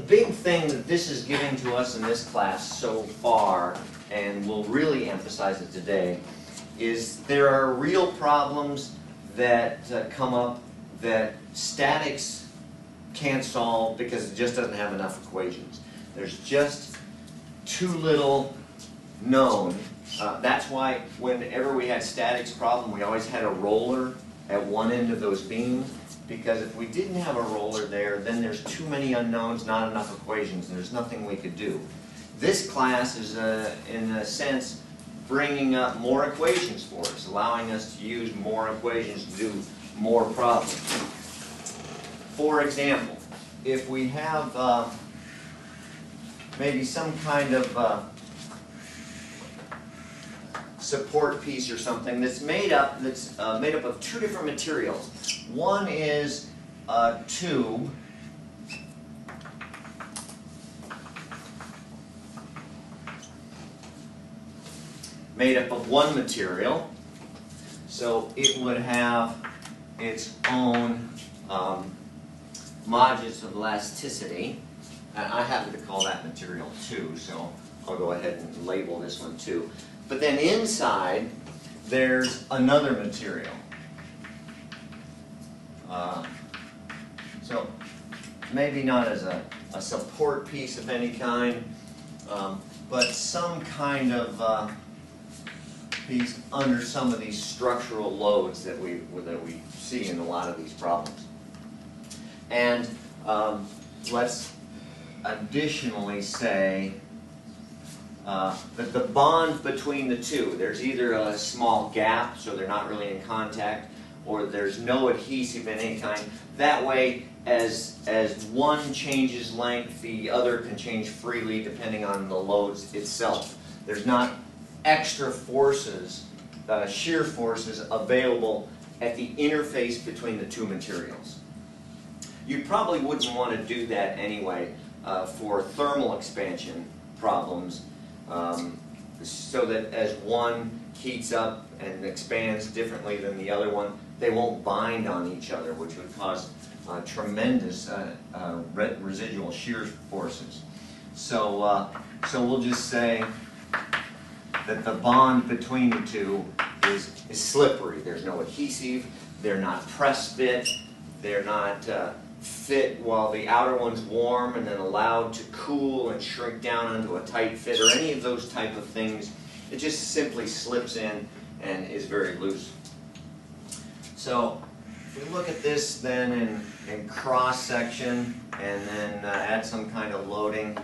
big thing that this is giving to us in this class so far, and we'll really emphasize it today, is there are real problems that come up that statics can't solve because it just doesn't have enough equations. There's just too little known. That's why whenever we had statics problem, we always had a roller at one end of those beams, because if we didn't have a roller there, then there's too many unknowns, not enough equations, and there's nothing we could do. This class is, in a sense, bringing up more equations for us, allowing us to use more equations to do more problems. For example, if we have maybe some kind of support piece or something that's made up of two different materials. One is a tube made up of one material, so it would have its own modulus of elasticity, and I happen to call that material 2, so I'll go ahead and label this one 2. But then inside, there's another material. So maybe not as a support piece of any kind, but some kind of piece under some of these structural loads that we see in a lot of these problems. And let's additionally say that the bond between the two, there's either a small gap, so they're not really in contact, or there's no adhesive in any kind. That way, as one changes length, the other can change freely depending on the loads itself. There's not extra forces, shear forces, available at the interface between the two materials. You probably wouldn't want to do that anyway for thermal expansion problems, so that as one heats up and expands differently than the other one, they won't bind on each other, which would cause tremendous residual shear forces. So we'll just say that the bond between the two is slippery. There's no adhesive, they're not press fit, they're not fit while the outer one's warm and then allowed to cool and shrink down into a tight fit, or any of those type of things. It just simply slips in and is very loose. So if we look at this then in cross section and then add some kind of loading,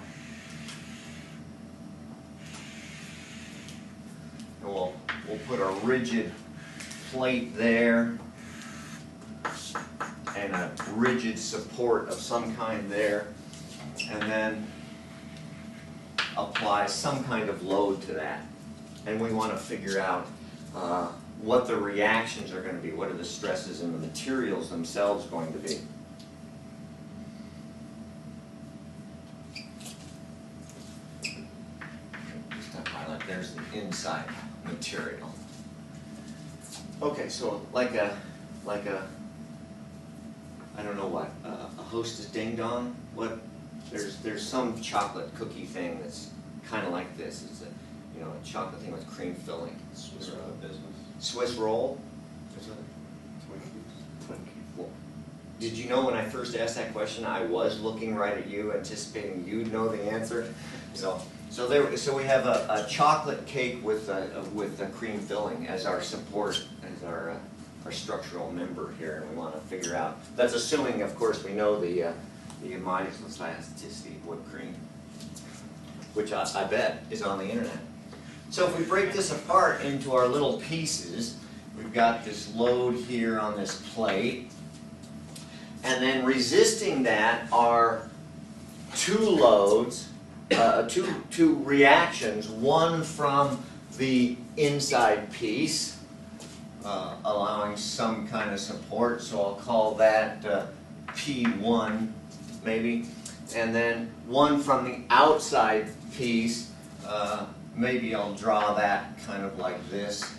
and we'll put a rigid plate there and a rigid support of some kind there, and then apply some kind of load to that. And we want to figure out what the reactions are going to be, what are the stresses in the materials themselves going to be. Just to highlight, there's the inside material. Okay, so like a I don't know what, a Hostess Ding Dong? What? There's some chocolate cookie thing that's kind of like this. It's a chocolate thing with cream filling. Swiss roll business. Swiss roll? Well, did you know when I first asked that question, I was looking right at you, anticipating you'd know the answer? So we have a chocolate cake with a cream filling as our support, as our structural member here, and we want to figure out. That's assuming, of course, we know the modulus elasticity of whipped cream, which I bet is on the internet. So if we break this apart into our little pieces, we've got this load here on this plate, and then resisting that are two loads, two reactions, one from the inside piece, allowing some kind of support, so I'll call that P1 maybe, and then one from the outside piece, maybe I'll draw that kind of like this,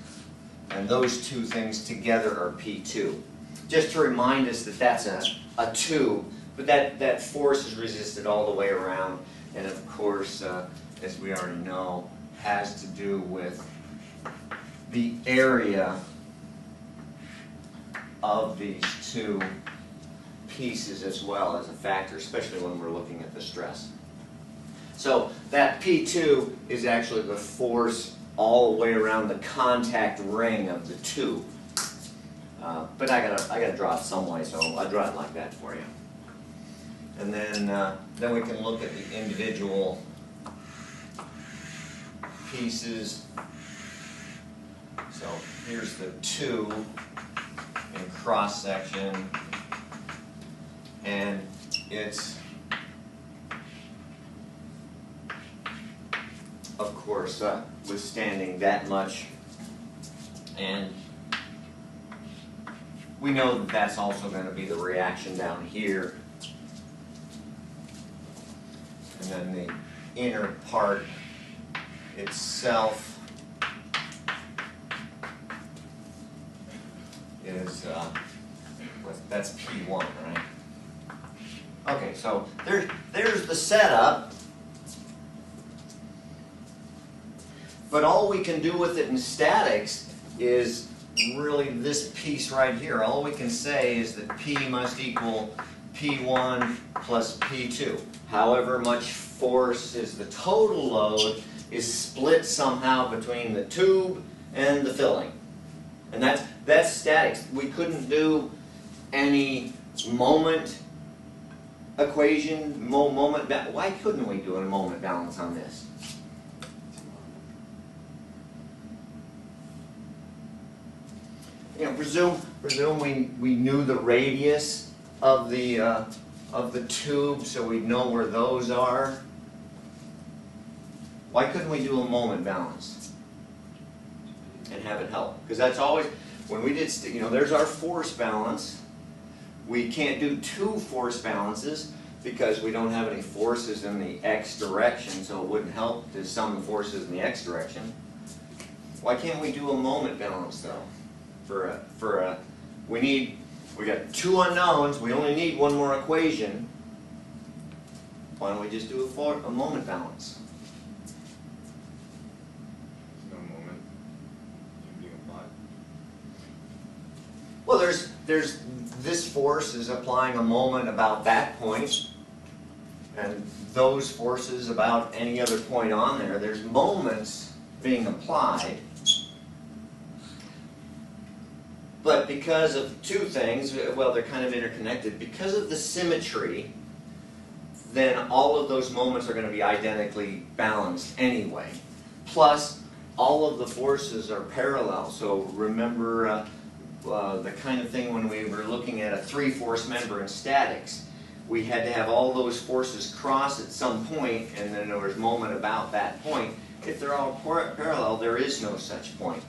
and those two things together are P2. Just to remind us that that's a tube, but that force is resisted all the way around, and of course, as we already know, has to do with the area of these two pieces as well as a factor, especially when we're looking at the stress. So that P2 is actually the force all the way around the contact ring of the tube. But I gotta draw it some way, so I'll draw it like that for you. And then we can look at the individual pieces. So here's the tube in cross section, and it's of course withstanding that much, and we know that that's also going to be the reaction down here, and then the inner part itself is that's P1, right? Okay, so there's the setup, but all we can do with it in statics is really this piece right here. All we can say is that P must equal P1 plus P2. However much force is the total load is split somehow between the tube and the filling. And that's statics. We couldn't do any moment equation, why couldn't we do a moment balance on this? You know, presume we knew the radius of the tube, so we'd know where those are. Why couldn't we do a moment balance and have it help? Because that's always, when we did, you know, there's our force balance. We can't do two force balances because we don't have any forces in the x direction, so it wouldn't help to sum the forces in the x direction. Why can't we do a moment balance though? We got two unknowns. We only need one more equation. Why don't we just do a moment balance? No moment being applied. Well, there's this force is applying a moment about that point, and those forces about any other point on there. There's moments being applied. But because of two things, well, they're kind of interconnected. Because of the symmetry, then all of those moments are going to be identically balanced anyway. Plus, all of the forces are parallel. So remember the kind of thing when we were looking at a three-force member in statics. We had to have all those forces cross at some point, and then there was moment about that point. If they're all parallel, there is no such point.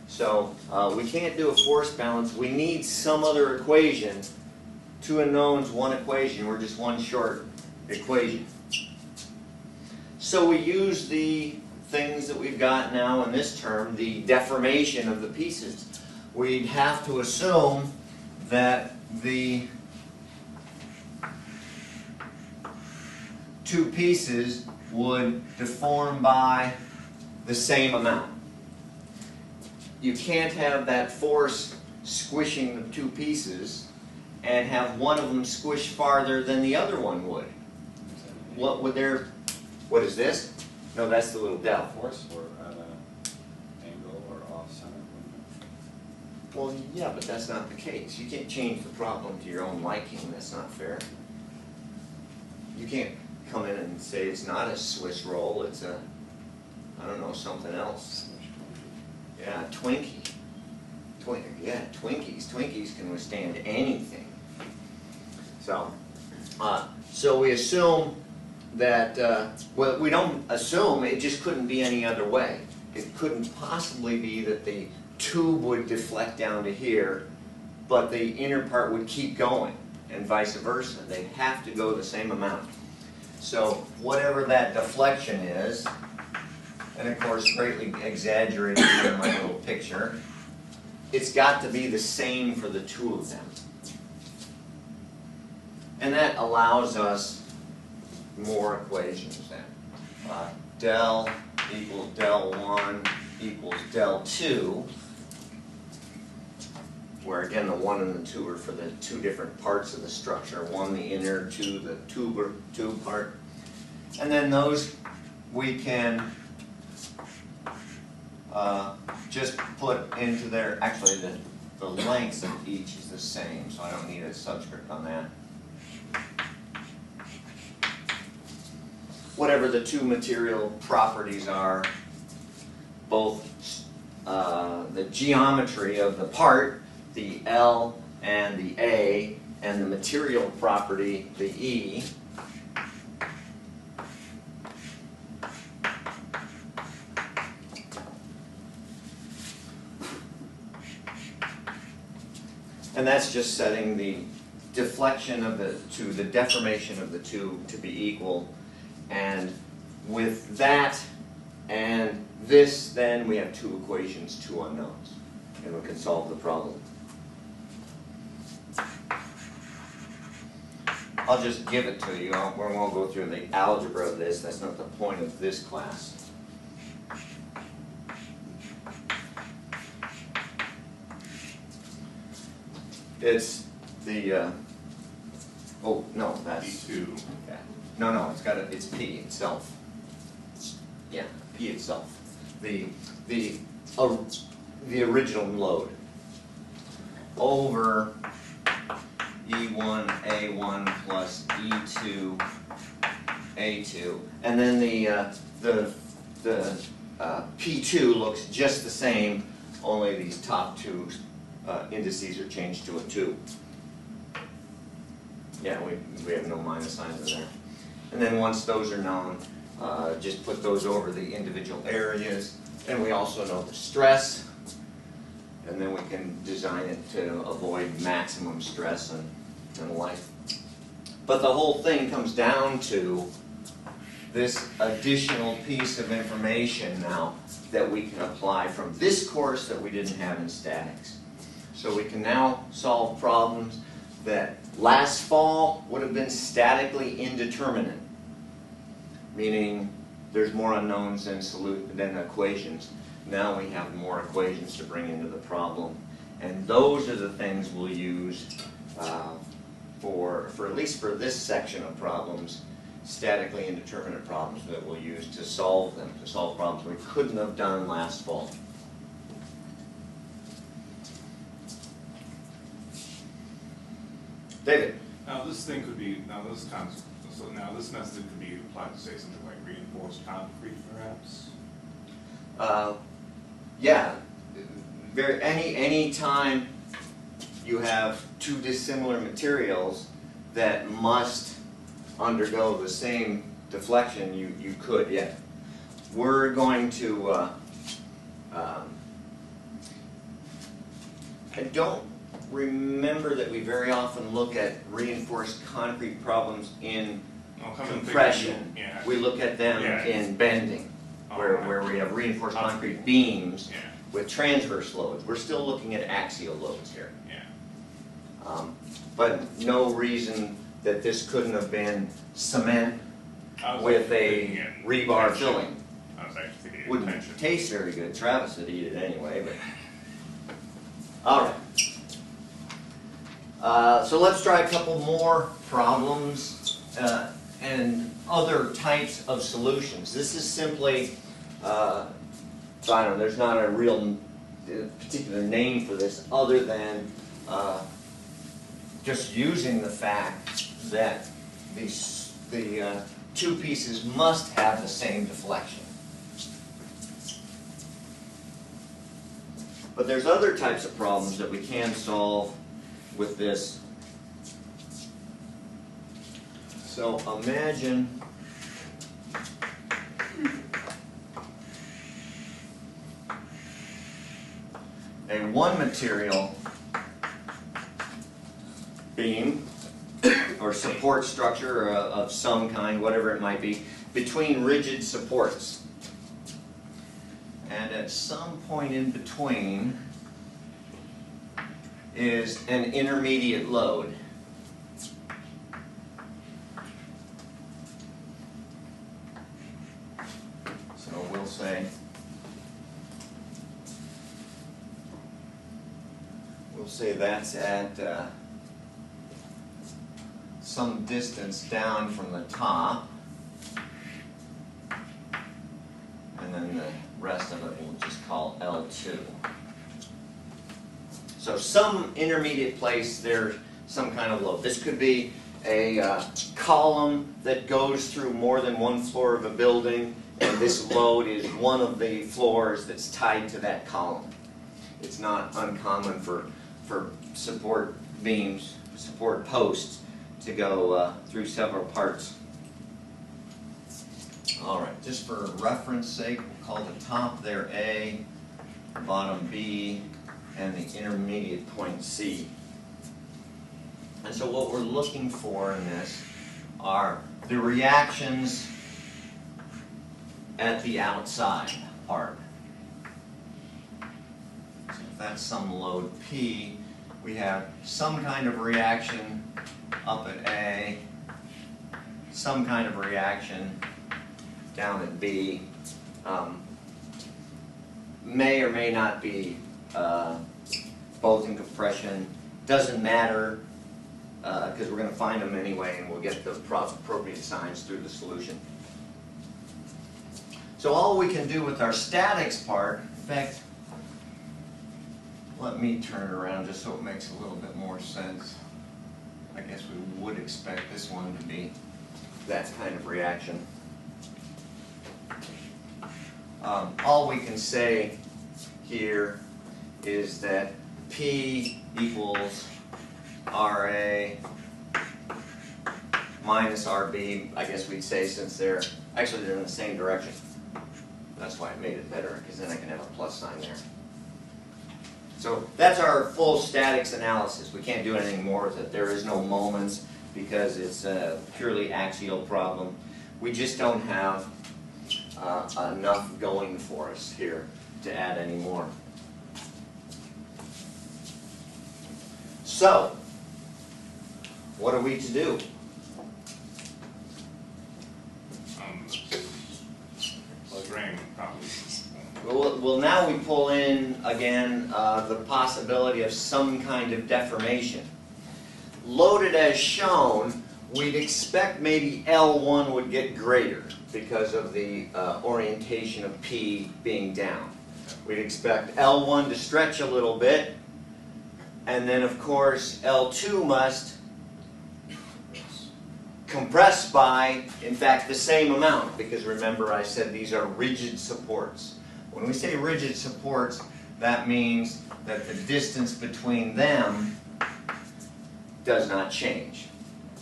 So we can't do a force balance. We need some other equation. Two unknowns, one equation. We're just one short equation. So we use the things that we've got now in this term, the deformation of the pieces. We'd have to assume that the two pieces would deform by the same amount. You can't have that force squishing the two pieces and have one of them squish farther than the other one would. What is this? No, that's the little del. Force or at an angle or off center? Well, yeah, but that's not the case. You can't change the problem to your own liking. That's not fair. You can't come in and say it's not a Swiss roll, it's a, I don't know, something else. Yeah, Twinkie. Twinkies can withstand anything. So we assume that, well, we don't assume, it just couldn't be any other way. It couldn't possibly be that the tube would deflect down to here, but the inner part would keep going, and vice versa. They have to go the same amount. So whatever that deflection is, and of course greatly exaggerated in my little picture, it's got to be the same for the two of them. And that allows us more equations then. Del equals del 1 equals del 2, where again the 1 and the 2 are for the two different parts of the structure. 1 the inner, 2 the tube part. And then those we can just put into their, actually the lengths of each is the same, so I don't need a subscript on that. Whatever the two material properties are, both the geometry of the part, the L and the A, and the material property, the E, and that's just setting the deflection of the two, the deformation of the two to be equal. And with that and this, then we have two equations, two unknowns, and we can solve the problem. I'll just give it to you. We won't go through the algebra of this. That's not the point of this class. It's the, oh, no, that's... P2. Okay. No, it's P itself. Yeah, P itself. The original load over E1 A1 plus E2 A2, and then the P2 looks just the same, only these top two indices are changed to a 2. Yeah, we have no minus signs in there. And then once those are known, just put those over the individual areas. And we also know the stress, and then we can design it to avoid maximum stress and the like. But the whole thing comes down to this additional piece of information now that we can apply from this course that we didn't have in statics. So we can now solve problems that last fall would have been statically indeterminate, meaning there's more unknowns than equations. Now we have more equations to bring into the problem, and those are the things we'll use for at least for this section of problems, statically indeterminate problems that we'll use to solve them, to solve problems we couldn't have done last fall. David. Now this thing could be, this method could be applied to say something like reinforced concrete perhaps? Yeah, any time you have two dissimilar materials that must undergo the same deflection, you could, yeah. We're going to, I don't remember that we very often look at reinforced concrete problems in compression. Yeah. We look at them in bending, where we have reinforced concrete beams with transverse loads. We're still looking at axial loads here. Yeah. But no reason that this couldn't have been cement with a rebar filling. I was actually thinking Wouldn't tension. taste very good. Travis would eat it anyway. But all right. So let's try a couple more problems and other types of solutions. This is simply, I don't know, there's not a real particular name for this other than just using the fact that the two pieces must have the same deflection. But there's other types of problems that we can solve with this. So imagine a one material beam or support structure of some kind, whatever it might be, between rigid supports. And at some point in between is an intermediate load. say. We'll say that's at some distance down from the top. And then the rest of it we'll just call L2. So some intermediate place, there's some kind of load. This could be a column that goes through more than one floor of a building, and this load is one of the floors that's tied to that column. It's not uncommon for support beams, support posts to go through several parts. All right, just for reference sake, we'll call the top there A, bottom B, and the intermediate point C. And so what we're looking for in this are the reactions at the outside part. So if that's some load P, we have some kind of reaction up at A, some kind of reaction down at B. May or may not be both in compression. Doesn't matter because we're going to find them anyway, and we'll get the appropriate signs through the solution. So all we can do with our statics part, in fact, let me turn it around just so it makes a little bit more sense. I guess we would expect this one to be that kind of reaction. All we can say here is that P equals RA minus RB, I guess we'd say, since they're in the same direction. That's why I made it better, because then I can have a plus sign there. So that's our full statics analysis. We can't do anything more with it. There is no moments because it's a purely axial problem. We just don't have enough going for us here to add any more. So, what are we to do? Drain, probably. Well, now we pull in, again, the possibility of some kind of deformation. Loaded as shown, we'd expect maybe L1 would get greater because of the orientation of P being down. We'd expect L1 to stretch a little bit, and then of course L2 must compress by, in fact, the same amount, because remember I said these are rigid supports. When we say rigid supports, that means that the distance between them does not change.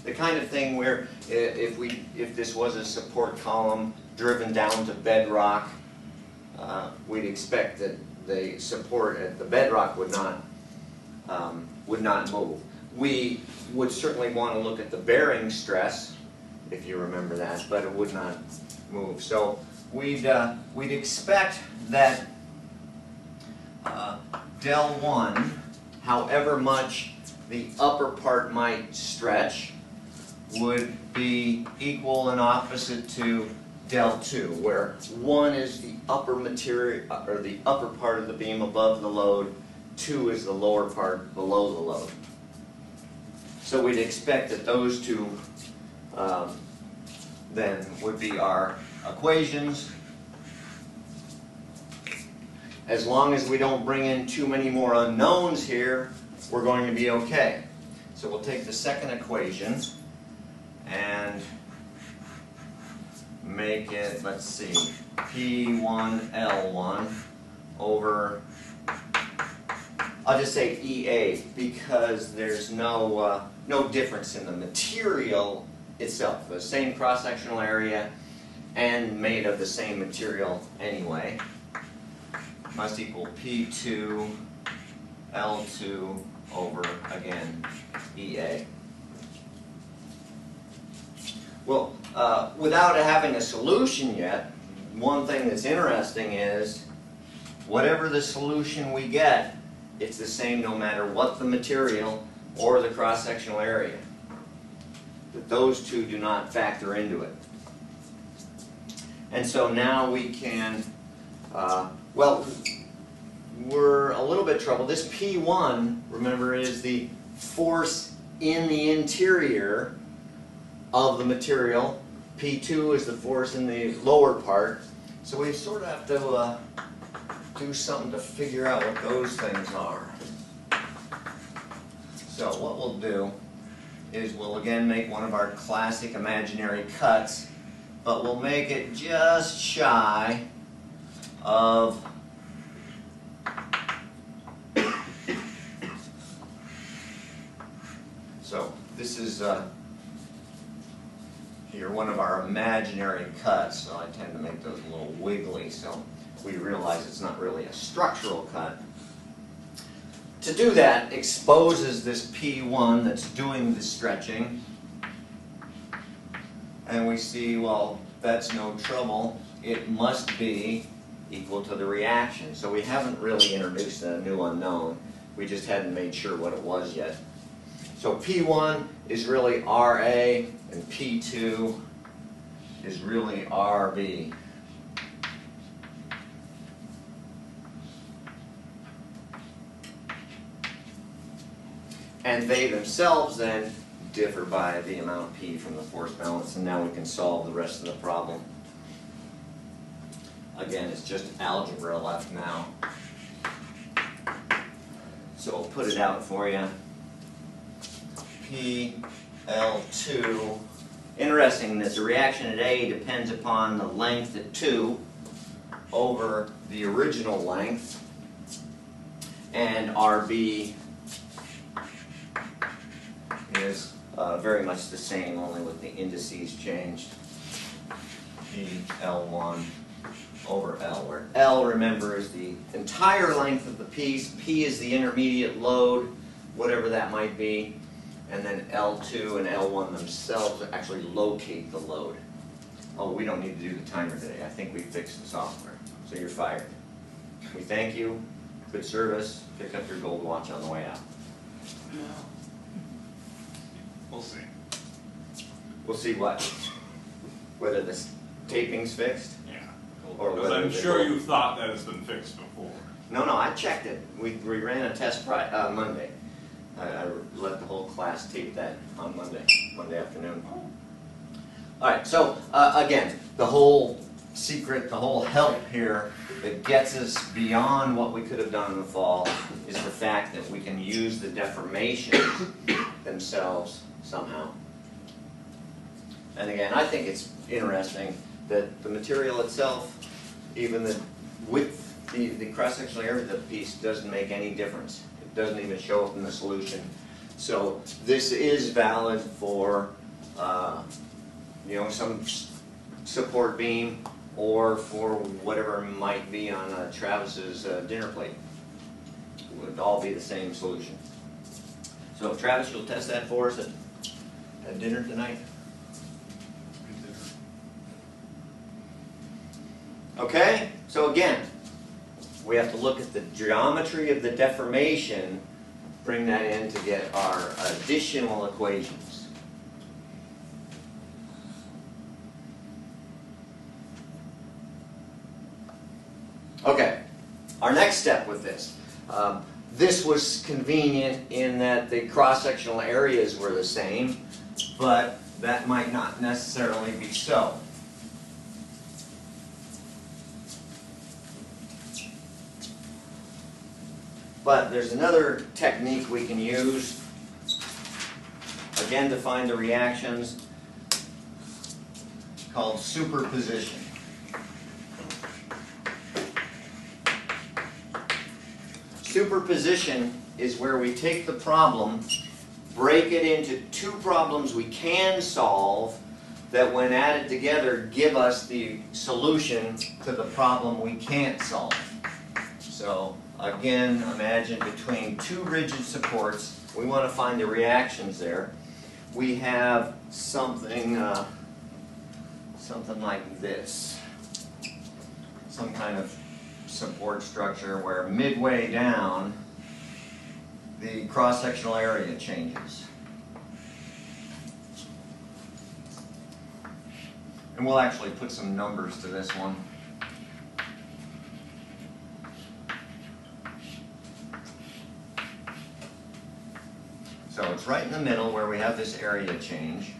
The kind of thing where if this was a support column driven down to bedrock, we'd expect that the support at the bedrock would not move. We would certainly want to look at the bearing stress, if you remember that, but it would not move. So we'd expect that del 1, however much the upper part might stretch, would be equal and opposite to del 2, where 1 is the upper material, or the upper part of the beam above the load, 2 is the lower part below the load. So we'd expect that those two then would be our equations. As long as we don't bring in too many more unknowns here, we're going to be okay. So we'll take the second equation and make it, let's see, P1L1 over, I'll just say EA, because there's no difference in the material itself. The same cross-sectional area and made of the same material anyway. Must equal P2 L2 over, again, EA. Well, without having a solution yet, one thing that's interesting is whatever the solution we get, it's the same no matter what the material or the cross-sectional area. That those two do not factor into it. And so now we can Well, we're a little bit troubled. This P1, remember, is the force in the interior of the material. P2 is the force in the lower part. So we sort of have to do something to figure out what those things are. So what we'll do is we'll again make one of our classic imaginary cuts, but we'll make it just shy of so this is here one of our imaginary cuts, so I tend to make those a little wiggly so we realize it's not really a structural cut. To do that exposes this P1 that's doing the stretching, and we see, well, that's no trouble. It must be equal to the reaction. So we haven't really introduced a new unknown. We just hadn't made sure what it was yet. So P1 is really RA, and P2 is really RB. And they themselves then differ by the amount P from the force balance, and now we can solve the rest of the problem. Again, it's just algebra left now. So I'll put it out for you. PL2. Interesting that the reaction at A depends upon the length at 2 over the original length, and RB is very much the same, only with the indices changed. PL1 over L, where L, remember, is the entire length of the piece, P is the intermediate load, whatever that might be, and then L2 and L1 themselves actually locate the load. Oh, we don't need to do the timer today. I think we fixed the software, so you're fired. We thank you. Good service. Pick up your gold watch on the way out. We'll see. We'll see what? Whether the taping's fixed? Yeah. Or Because whether I'm the sure gold- you thought that it's been fixed before. No, I checked it. We ran a test Monday. I let the whole class tape that on Monday afternoon. All right, so again, the whole secret, the whole help here that gets us beyond what we could have done in the fall is the fact that we can use the deformations themselves somehow. And again, I think it's interesting that the material itself, even the width, the cross-sectional area of the piece doesn't make any difference. It doesn't even show up in the solution. So this is valid for some support beam, or for whatever might be on Travis's dinner plate. It would all be the same solution. So Travis, you'll test that for us at dinner tonight? Okay, so again, we have to look at the geometry of the deformation, bring that in to get our additional equations. Okay, our next step with this. This was convenient in that the cross-sectional areas were the same, but that might not necessarily be so. But there's another technique we can use, again to find the reactions, called superposition. Superposition is where we take the problem, break it into two problems we can solve, that when added together give us the solution to the problem we can't solve. So again, imagine between two rigid supports, we want to find the reactions there. We have something like this, some kind of support structure where midway down the cross-sectional area changes. And we'll actually put some numbers to this one. So it's right in the middle where we have this area change.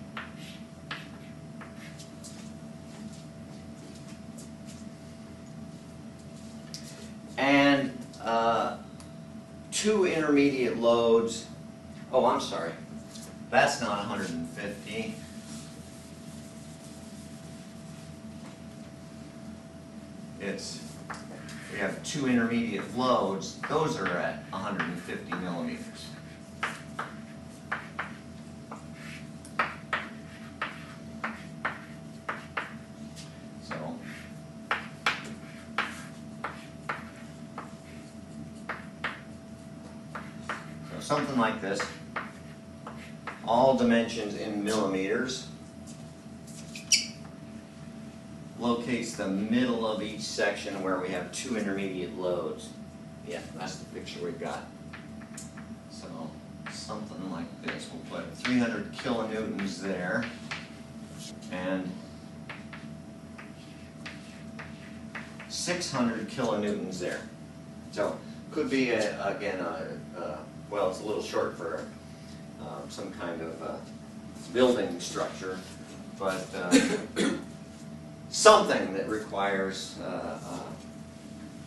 And two intermediate loads. Oh, I'm sorry. That's not 150. We have two intermediate loads. Those are at 150 millimeters. So something like this. All dimensions in millimeters. Locates the middle of each section where we have two intermediate loads. Yeah, that's the picture we've got. So something like this. We'll put 300 kilonewtons there, and 600 kilonewtons there. So could be again well, it's a little short for some kind of building structure, but something that requires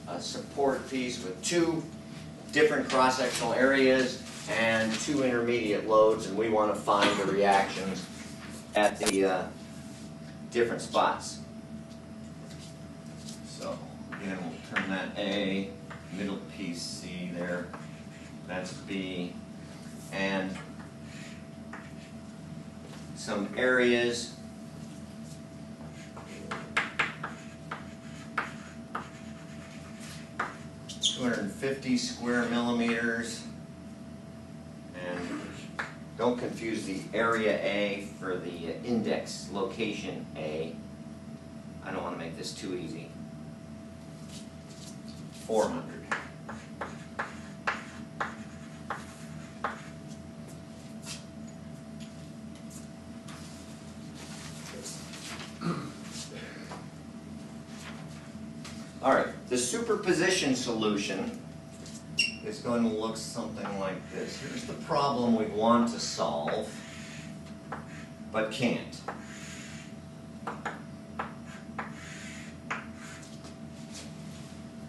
a support piece with two different cross-sectional areas and two intermediate loads, and we want to find the reactions at the different spots. So again, we'll turn that A, middle piece C there, that's B, and some areas. 250 square millimeters, and don't confuse the area A for the index location A. I don't want to make this too easy. 400. All right, the superposition solution is going to look something like this. Here's the problem we want to solve, but can't.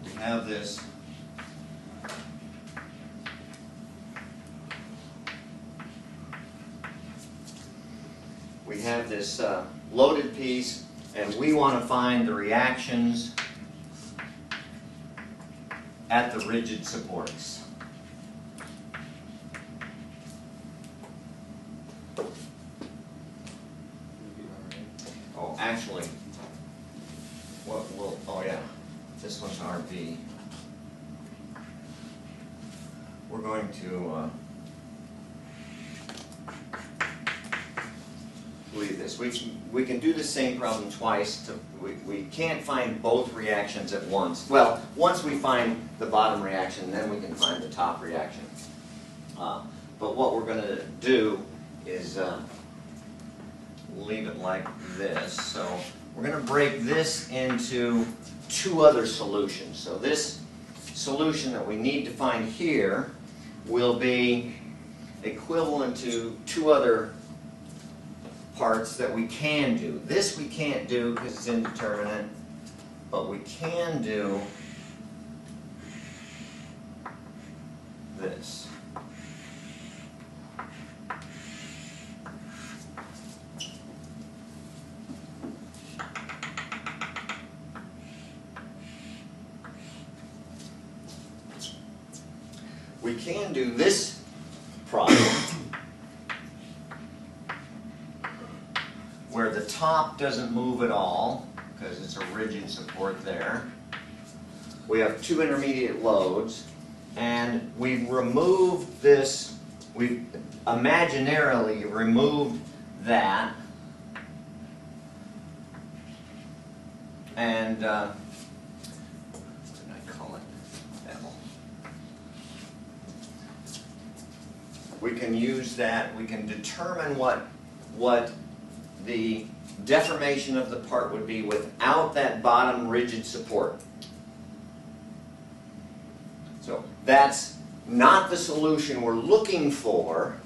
We have this loaded piece, and we want to find the reactions at the rigid supports. Oh, actually, oh yeah, this one's RB. We're going to leave this. We can do the same problem twice. We can't find both reactions at once. Well, once we find the bottom reaction, then we can find the top reaction. But what we're going to do is leave it like this. So we're going to break this into two other solutions. So this solution that we need to find here will be equivalent to two other parts that we can do. This we can't do because it's indeterminate, but we can do this. We can do this problem where the top doesn't move at all because it's a rigid support there. We have two intermediate loads, and we've removed this, we've imaginarily removed that, and what did I call it? L. We can use that, we can determine what the deformation of the part would be without that bottom rigid support. So that's not the solution we're looking for,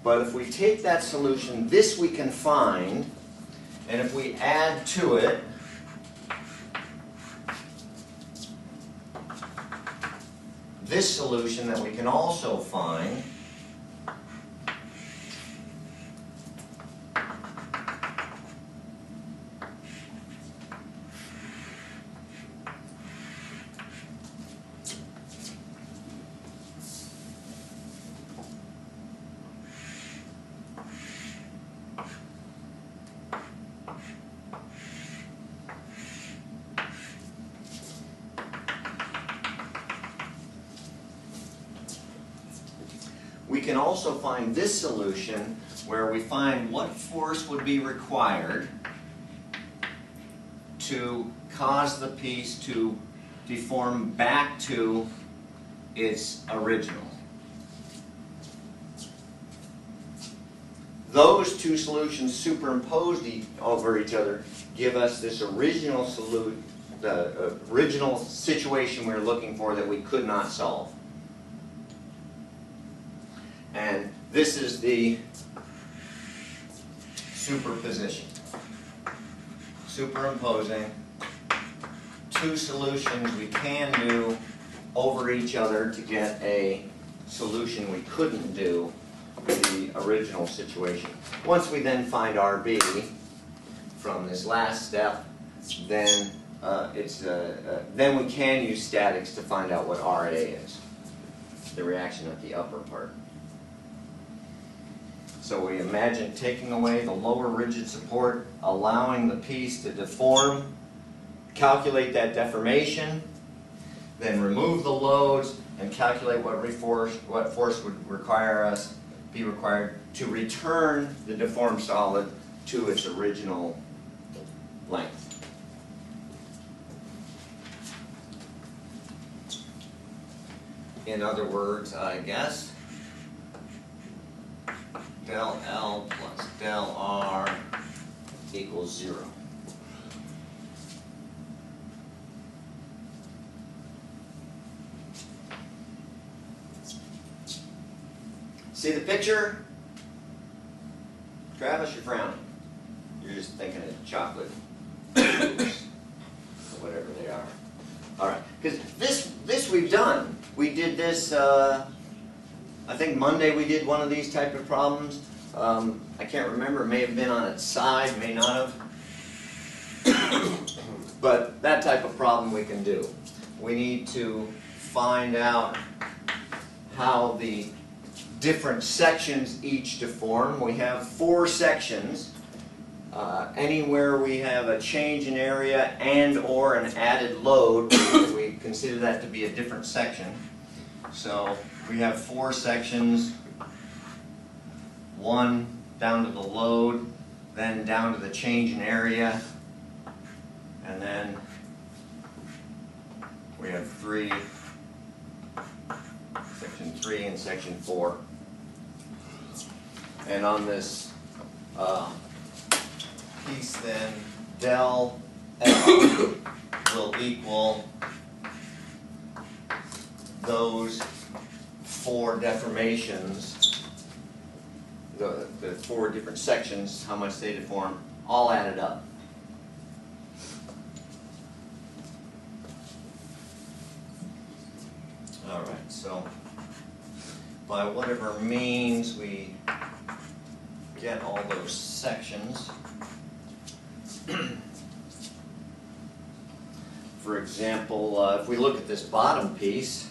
But if we take that solution, this we can find, and if we add to it this solution that we can also find, we can also find this solution where we find what force would be required to cause the piece to deform back to its original. Those two solutions superimposed over each other give us this original the original situation we were looking for that we could not solve. And this is the superposition. Superimposing two solutions we can do over each other to get a solution we couldn't do with the original situation. Once we then find RB from this last step, then then we can use statics to find out what RA is, the reaction at the upper part. So we imagine taking away the lower rigid support, allowing the piece to deform, calculate that deformation, then remove the loads and calculate what force would be required to return the deformed solid to its original length. In other words, I guess, del L plus del R equals 0. See the picture? Travis, you're frowning. You're just thinking of chocolate cubes, or whatever they are. All right, because this we've done. We did this, I think Monday we did one of these type of problems. I can't remember, it may have been on its side, may not have. But that type of problem we can do. We need to find out how the different sections each deform. We have 4 sections. Anywhere we have a change in area and or an added load, we consider that to be a different section. So we have 4 sections, 1 down to the load, then down to the change in area, and then we have 3, section 3 and section 4. And on this piece then, del L will equal those 4 deformations, the 4 different sections, how much they deform, all added up. All right, so by whatever means we get all those sections. For example, if we look at this bottom piece,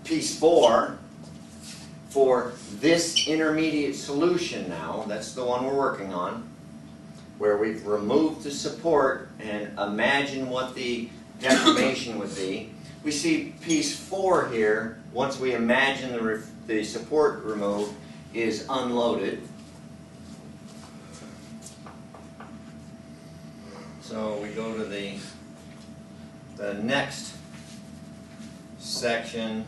piece 4, for this intermediate solution now, that's the one we're working on, where we've removed the support and imagine what the deformation would be. We see piece 4 here, once we imagine the support removed, is unloaded. So we go to the next section.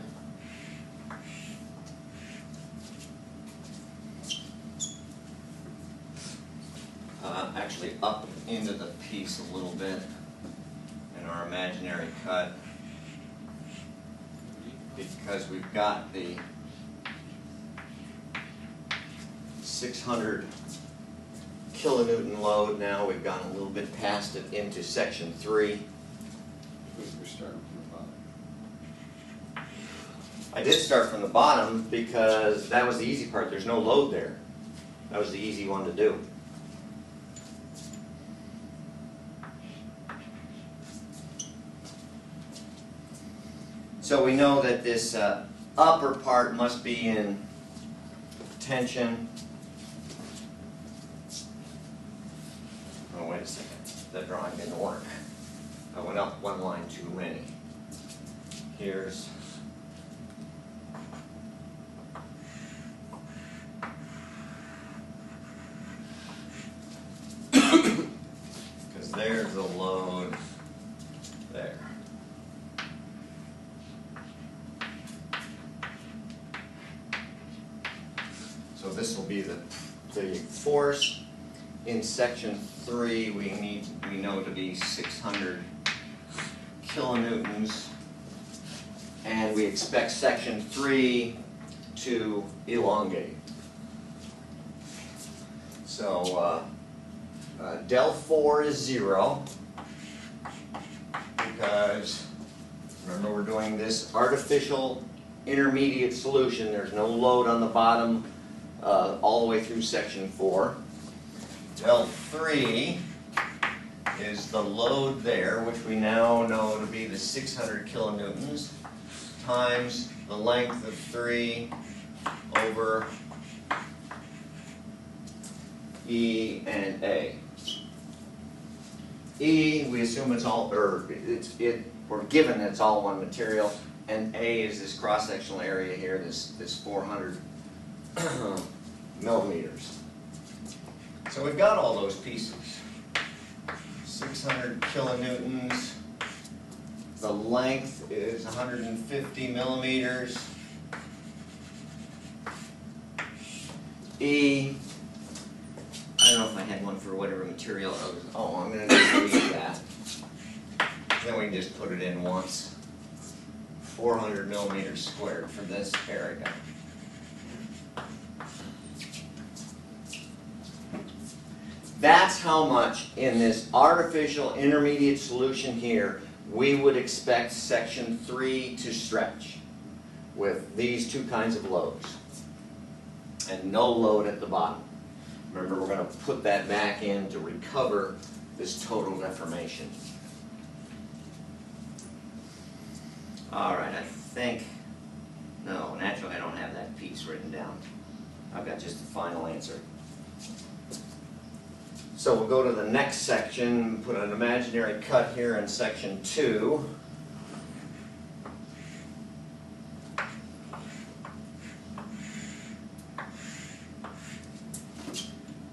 Actually up into the piece a little bit in our imaginary cut. because we've got the 600 kilonewton load now. We've gone a little bit past it into section 3. We're starting from the bottom. I did start from the bottom because that was the easy part. There's no load there. That was the easy one to do. So we know that this upper part must be in tension. Oh, wait a second. That drawing didn't work. I went up one line too many. Here's because there's the load there. So this will be the force in section 3. We know to be 600 kilonewtons, and we expect section 3 to elongate. So del 4 is 0 because remember we're doing this artificial intermediate solution. There's no load on the bottom all the way through section 4. Del 3 is the load there, which we now know to be the 600 kilonewtons times the length of 3 over E and A. E, we assume it's all, or we're given it's all one material, and A is this cross-sectional area here, this 400 millimeters. So we've got all those pieces. 600 kilonewtons. The length is 150 millimeters. E, I don't know if I had one for whatever material I was, oh, I'm going to delete that. Then we can just put it in once. 400 millimeters squared for this area. That's how much in this artificial intermediate solution here we would expect section 3 to stretch with these two kinds of loads and no load at the bottom. Remember, we're going to put that back in to recover this total deformation. All right, I think, no, naturally I don't have that piece written down. I've got just the final answer. So we'll go to the next section, put an imaginary cut here in section 2.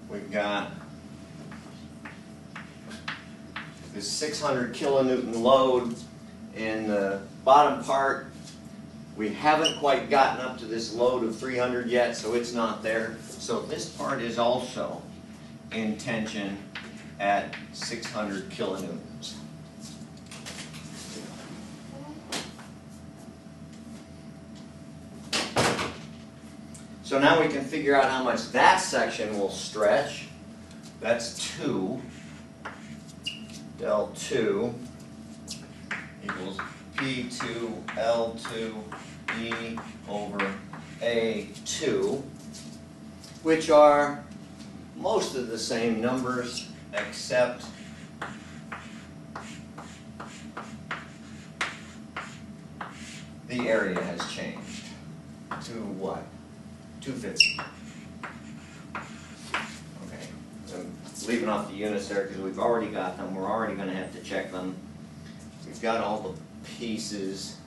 We've got this 600 kilonewton load in the bottom part. We haven't quite gotten up to this load of 300 yet, so it's not there. So this part is also in tension at 600 kilonewtons. So now we can figure out how much that section will stretch. That's 2. Del 2 equals P2 L2 E over A2, which are most of the same numbers except the area has changed to what? 250. Okay, I'm leaving off the units there because we've already got them. We're already going to have to check them. We've got all the pieces.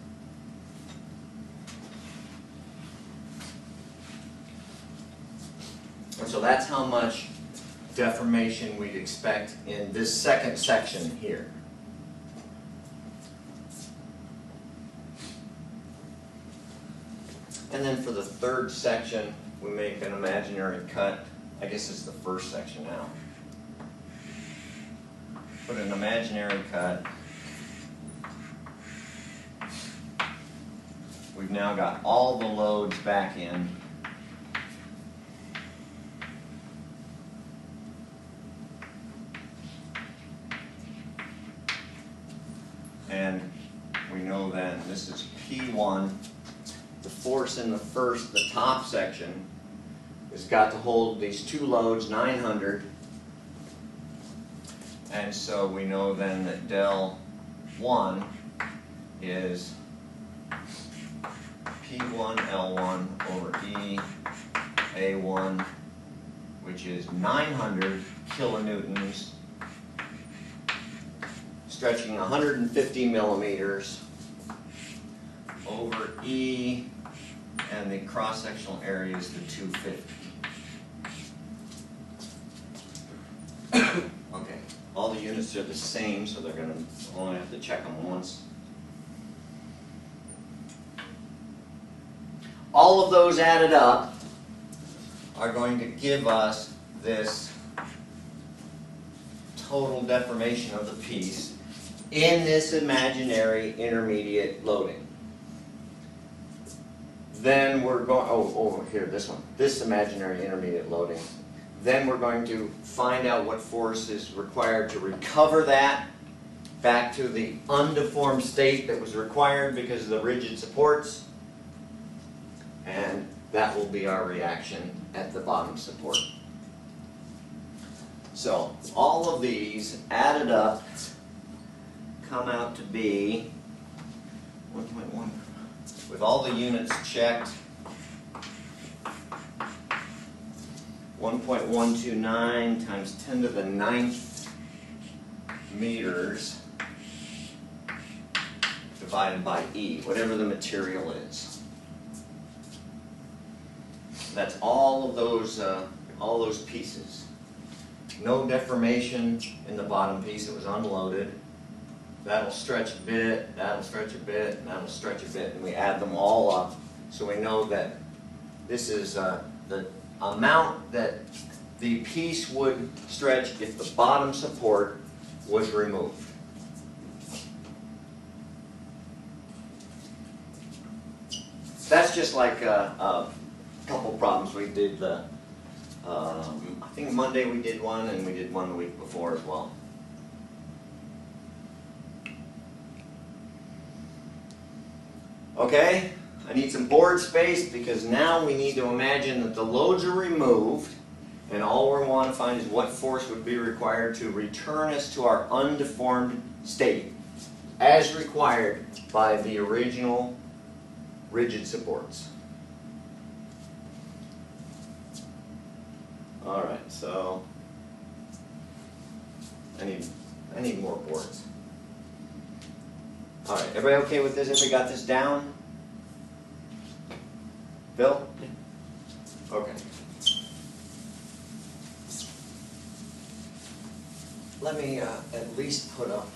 And so that's how much deformation we'd expect in this second section here. And then for the third section, we make an imaginary cut. I guess it's the first section now. Put an imaginary cut. We we've now got all the loads back in. And we know then this is P1. The force in the top section has got to hold these two loads, 900. And so we know then that del 1 is P1 L1 over E A1, which is 900 kilonewtons, stretching 150 millimeters over E, and the cross-sectional area is the 250. Okay, all the units are the same, so they're going to only have to check them once. All of those added up are going to give us this total deformation of the piece in this imaginary intermediate loading. Then we're going, over here, this imaginary intermediate loading. Then we're going to find out what force is required to recover that back to the undeformed state that was required because of the rigid supports. And that will be our reaction at the bottom support. So all of these added up come out to be 1.1. With all the units checked, 1.129 times 10 to the 9th meters divided by E, whatever the material is. That's all of those pieces. No deformation in the bottom piece. It was unloaded. That'll stretch a bit, that'll stretch a bit, and that'll stretch a bit, and we add them all up so we know that this is the amount that the piece would stretch if the bottom support was removed. That's just like a couple problems we did. I think Monday we did one, and we did one the week before as well. Okay, I need some board space because now we need to imagine that the loads are removed, and all we want to find is what force would be required to return us to our undeformed state as required by the original rigid supports. Alright, so I need more boards. Alright, everybody okay with this? Everybody got this down? Bill? Okay. Let me at least put up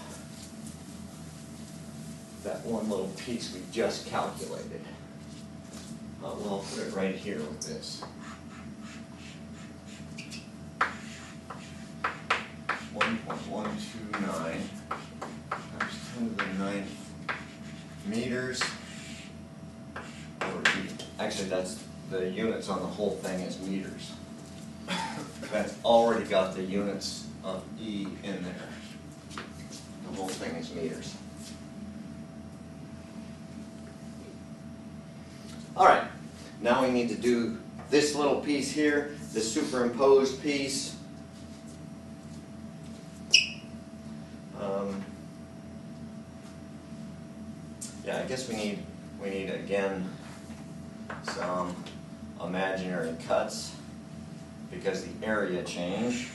that one little piece we just calculated. Well, I'll put it right here with this. 1.129 times 10 to the 9th meters over E. Actually, that's the units on the whole thing is meters. That's already got the units of E in there. The whole thing is meters. All right, now we need to do this little piece here, the superimposed piece. Yeah, I guess we need again some imaginary cuts because the area change.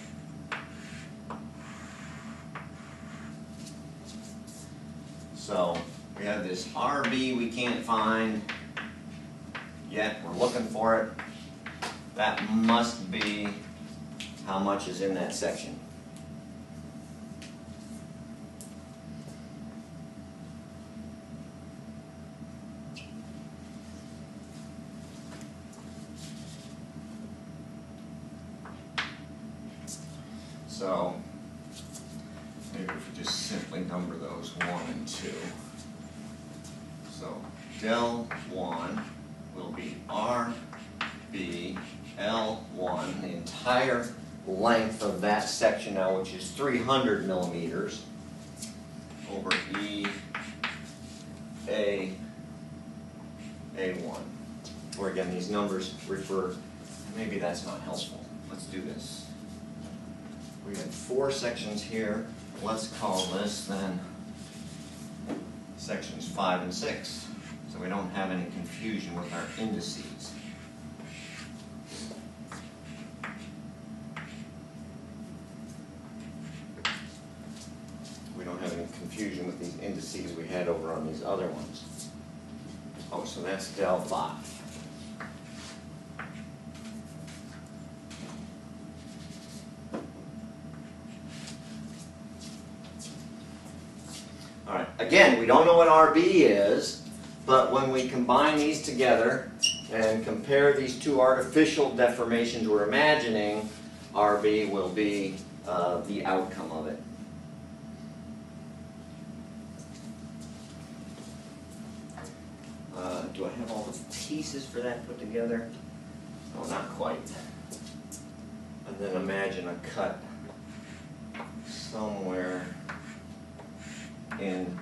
So we have this RB we can't find yet. We're looking for it. That must be how much is in that section. So maybe if we just simply number those 1 and 2. So del 1 will be RB L1, the entire length of that section now, which is 300 millimeters, over E A1. Or again, these numbers refer, maybe that's not helpful. Let's do this. We had 4 sections here. Let's call this then sections 5 and 6, so we don't have any confusion with our indices. We don't have any confusion with these indices we had over on these other ones. Oh, so that's del 5. All right, again, we don't know what RB is, but when we combine these together and compare these two artificial deformations we're imagining, RB will be the outcome of it. Do I have all the pieces for that put together? Oh, not quite. And then imagine a cut somewhere in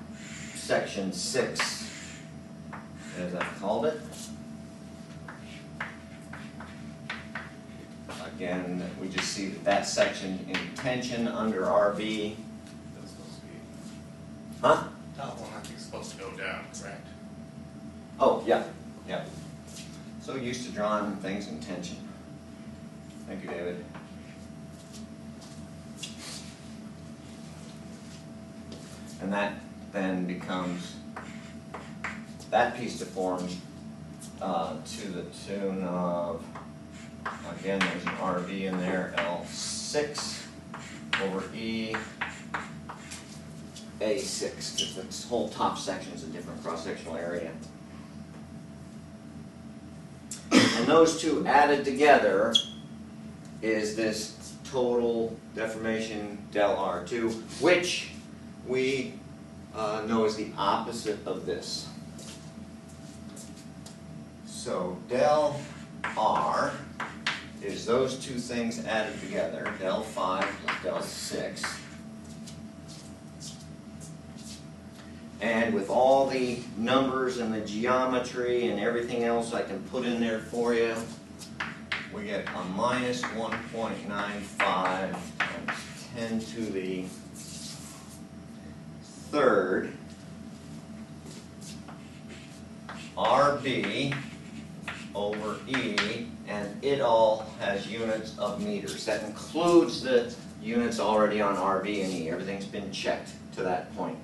section 6, as I've called it. Again, we just see that section in tension under RB. That's supposed to be, Huh? top one, I think, is supposed to go down, correct? Oh, yeah, yeah. So used to drawing things in tension. Thank you, David. And that then becomes, that piece deforms to the tune of, again, there's an RB in there, L6 over E A6, because this whole top section is a different cross-sectional area. And those two added together is this total deformation del R2, which we know is the opposite of this. So del R is those two things added together, del 5 plus del 6. And with all the numbers and the geometry and everything else I can put in there for you, we get a minus 1.95 times 10 to the third RB over E, and it all has units of meters. That includes the units already on RB and E. Everything's been checked to that point.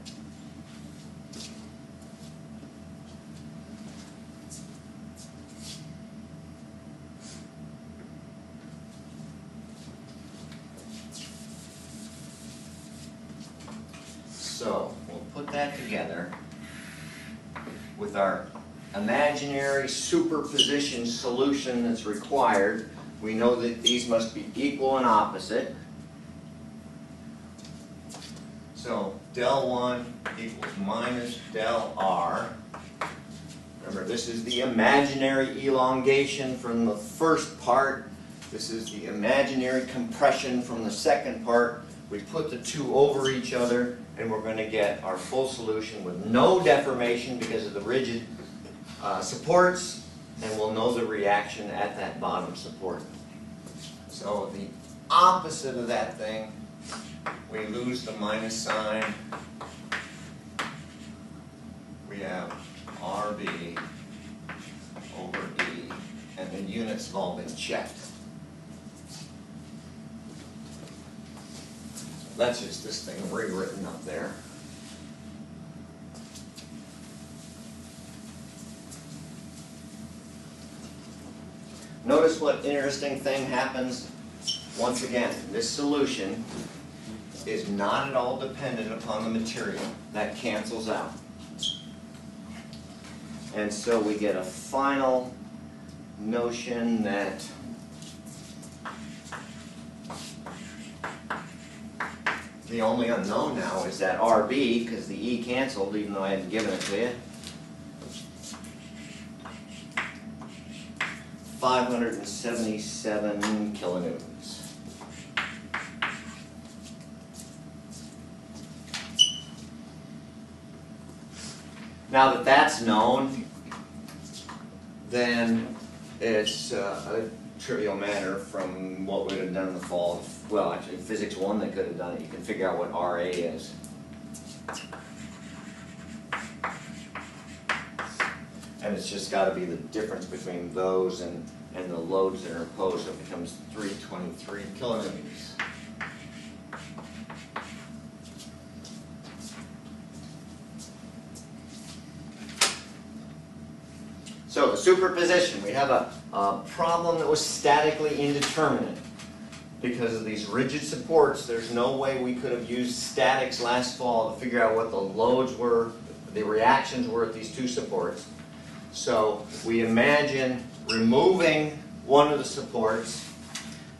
So we'll put that together with our imaginary superposition solution that's required. We know that these must be equal and opposite. So del 1 equals minus del R. Remember, this is the imaginary elongation from the first part. This is the imaginary compression from the second part. We put the two over each other, and we're going to get our full solution with no deformation because of the rigid supports, and we'll know the reaction at that bottom support. So the opposite of that thing, we lose the minus sign. We have RB over E, and the units have all been checked. That's just this thing rewritten up there. Notice what interesting thing happens once again. This solution is not at all dependent upon the material. That cancels out. And so we get a final notion that the only unknown now is that RB, because the E canceled even though I hadn't given it to you. 577 kilonewtons. Now that that's known, then it's a trivial matter from what we would have done in the fall. Well, actually, Physics 1 they could have done it. You can figure out what RA is. And it's just got to be the difference between those and the loads that are imposed, so it becomes 323 kilonewtons. So the superposition, we have a problem that was statically indeterminate. Because of these rigid supports, there's no way we could have used statics last fall to figure out what the loads were, the reactions were at these two supports. So we imagine removing one of the supports,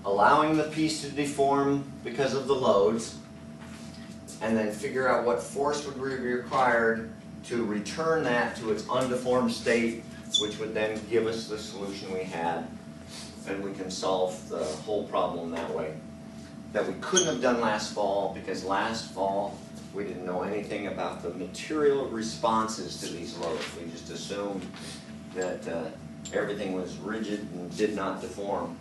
allowing the piece to deform because of the loads, and then figure out what force would be required to return that to its undeformed state, which would then give us the solution we had, and we can solve the whole problem that way. That we couldn't have done last fall, because last fall we didn't know anything about the material responses to these loads. We just assumed that everything was rigid and did not deform.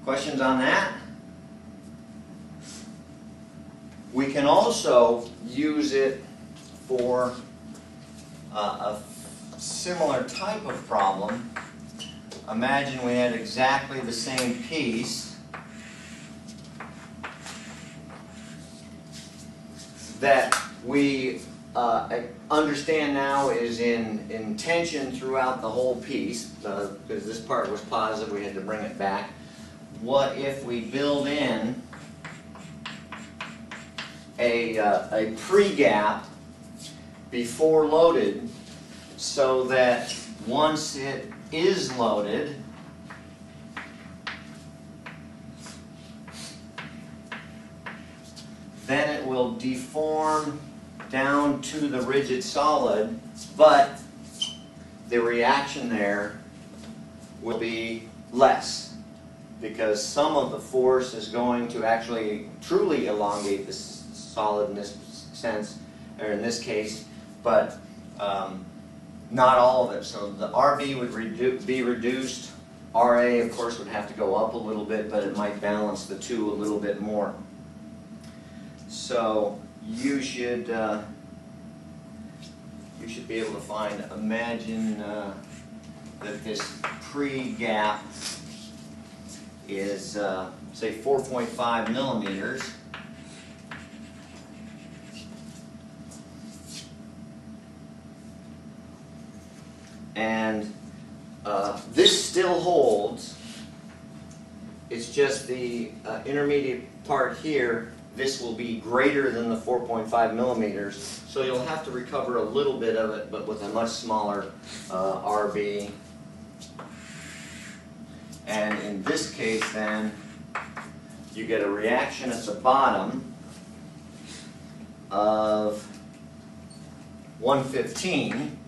Questions on that? We can also use it for a similar type of problem. Imagine we had exactly the same piece that we understand now is in tension throughout the whole piece, because this part was positive, we had to bring it back. What if we build in a pre-gap before loaded, so that once it is loaded, then it will deform down to the rigid solid, but the reaction there will be less, because some of the force is going to actually truly elongate the solid in this sense, or in this case, but not all of it. So the RB would be reduced. RA, of course, would have to go up a little bit, but it might balance the two a little bit more. So you should be able to find, imagine that this pre-gap is, say, 4.5 millimeters. And this still holds. It's just the intermediate part here, this will be greater than the 4.5 millimeters. So you'll have to recover a little bit of it, but with a much smaller RB. And in this case then, you get a reaction at the bottom of 115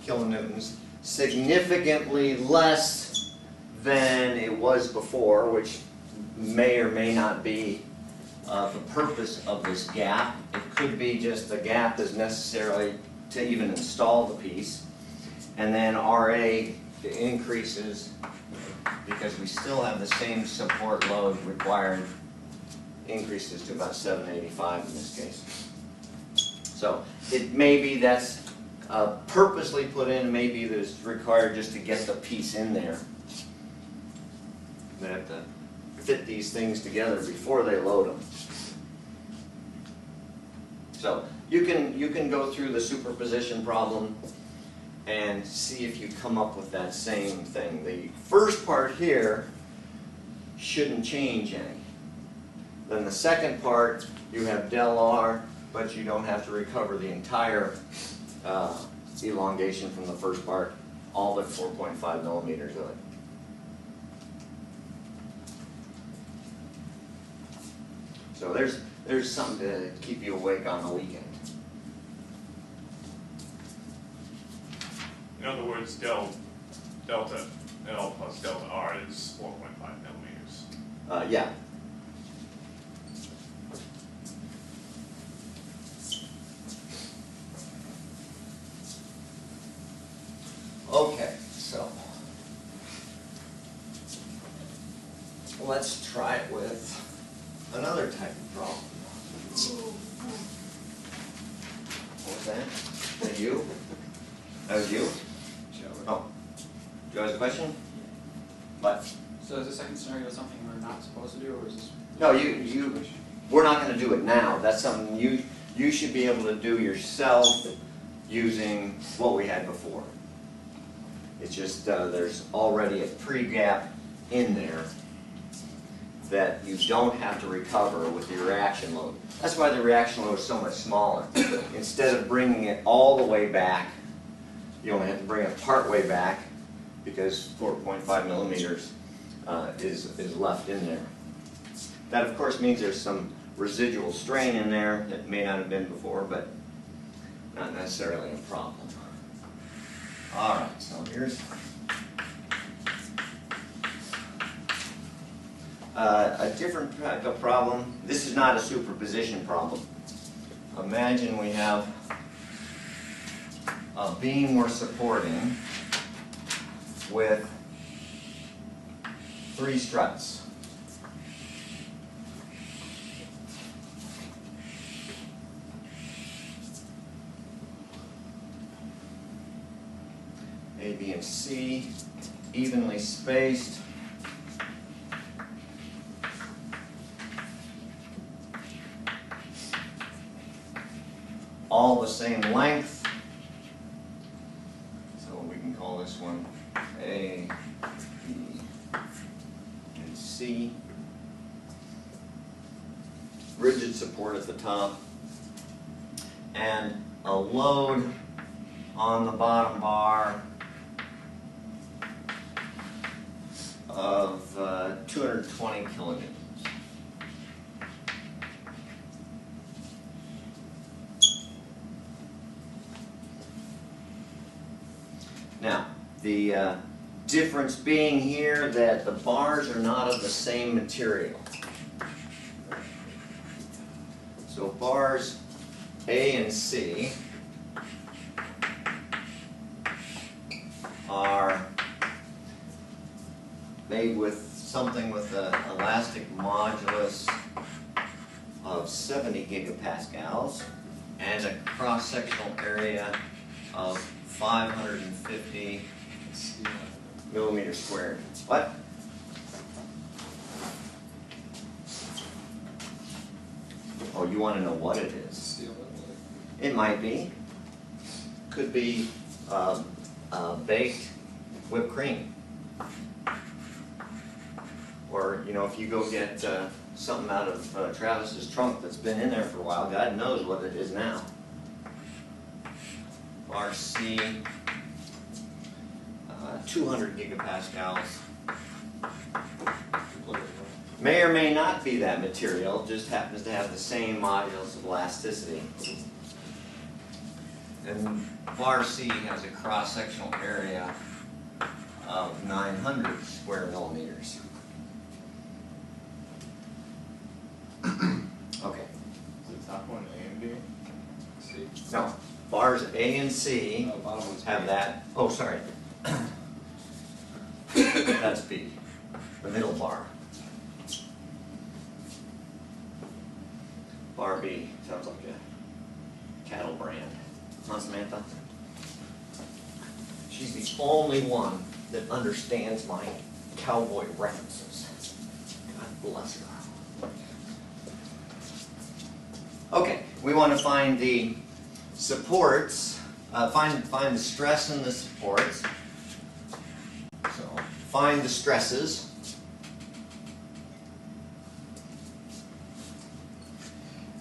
kilonewtons, significantly less than it was before, which may or may not be the purpose of this gap. It could be just the gap is necessarily to even install the piece. And then RA increases because we still have the same support load required, increases to about 785 in this case. So it may be that's purposely put in, maybe that's required just to get the piece in there. They have to fit these things together before they load them. So you can go through the superposition problem and see if you come up with that same thing. The first part here shouldn't change any. Then the second part, you have del R, but you don't have to recover the entire elongation from the first part, all but 4.5 millimeters of it. So there's something to keep you awake on the weekend. In other words, delta L plus delta R is 4.5 millimeters. Yeah. Okay, so let's try it with another type of problem. What was that? Was that you? That was you? Oh. Do you have a question? What? So is the second scenario something we're not supposed to do, or is this? No, we're not gonna do it now. That's something you should be able to do yourself using what we had before. It's just, there's already a pre-gap in there that you don't have to recover with the reaction load. That's why the reaction load is so much smaller. Instead of bringing it all the way back, you only have to bring it part way back because 4.5 millimeters is left in there. That of course means there's some residual strain in there that may not have been before, but not necessarily a problem. All right, so here's a different type of problem. This is not a superposition problem. Imagine we have a beam we're supporting with 3 struts. A, B, and C, evenly spaced. All the same length. So we can call this one A, B, and C. Rigid support at the top. And a load on the bottom bar of 220 kilonewtons. Now, the difference being here that the bars are not of the same material. So bars A and C are made with something with an elastic modulus of 70 gigapascals and a cross-sectional area of 550 millimeters squared. What? Oh, you want to know what it is? Steel. It might be. Could be baked whipped cream. Or, you know, if you go get something out of Travis's trunk that's been in there for a while, God knows what it is now. Bar C, 200 gigapascals. May or may not be that material, just happens to have the same modulus of elasticity. And bar C has a cross-sectional area of 900 square millimeters. Okay. Is the top one A and B? C. No, bars A and C Oh, bottom one's have B. that. Oh, sorry. That's B, the middle bar. Bar B sounds like a cattle brand. Huh, Samantha? She's the only one that understands my cowboy references. God bless her. Okay, we want to find the supports, find the stress in the supports. So, find the stresses.